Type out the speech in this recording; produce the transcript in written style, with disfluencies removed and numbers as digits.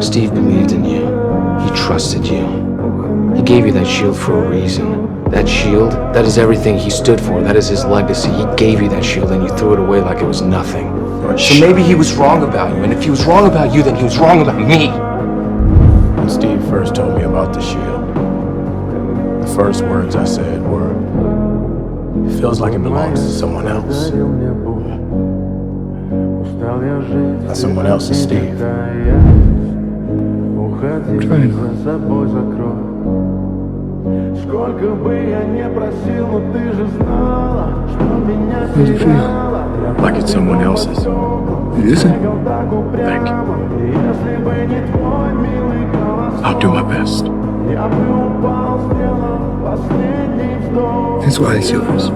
Steve believed in you. He trusted you. He gave you that shield for a reason. That shield, that is everything he stood for. That is his legacy. He gave you that shield and you threw it away like it was nothing. So maybe he was wrong about you, and if he was wrong about you, then he was wrong about me. When Steve first told me about the shield, the first words I said were, "It feels like it belongs to someone else." That someone else is Steve. I'm trying to. How does it feel? Like it's someone else's. It isn't. Thank you. I'll do my best. That's why it's yours.